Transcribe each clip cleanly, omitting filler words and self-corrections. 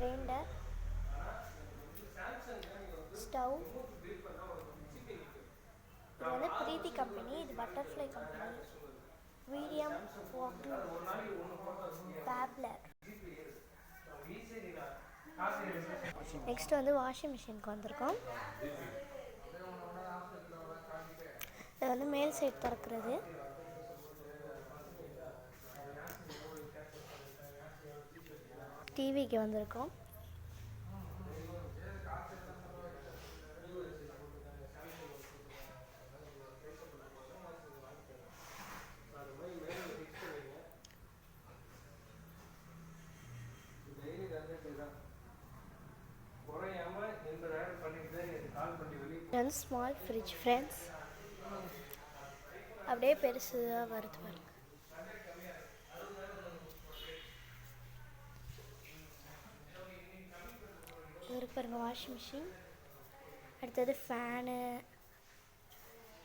Grinder, stove. இது வந்து Preethi company, இது பட்டர்ஃப்ளை கம்பெனி. மீடியம் வாக்கிங் பேப்லர். நெக்ஸ்ட் வந்து வாஷிங் மிஷினுக்கு வந்திருக்கோம். இது வந்து மேல் சைடு திறக்கிறது. டிவிக்கு வந்திருக்கோம். வந்து ஸ்மால் ஃப்ரிட்ஜ் ஃப்ரெண்ட்ஸ், அப்படியே பெருசுதாக வருது பாருங்க. இது பாருங்க வாஷிங் மிஷின். அடுத்தது ஃபேனு,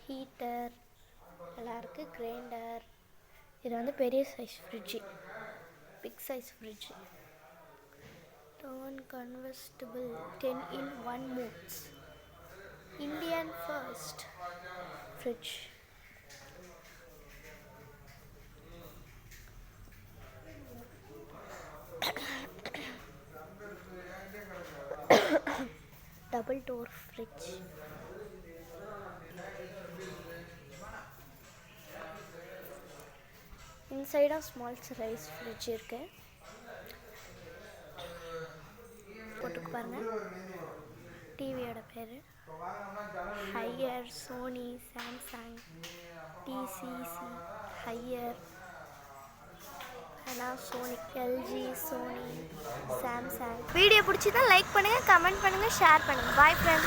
ஹீட்டர் எல்லாம் இருக்குது. கிரைண்டர். இது வந்து பெரிய size fridge, big size fridge. Turn convertible 10-in-1 modes. Indian first fridge. Double door fridge. Inside a small size fridge இருக்கு. போட்டுக்கு பாருங்க. டிவியோட பேரு Haier, Sony, Samsung, TCC, Haier, Sony, LG, Sony, Samsung. Video பிடிச்சிருந்தா like பண்ணுங்கள், comment பண்ணுங்கள், share பண்ணுங்கள். Bye friends.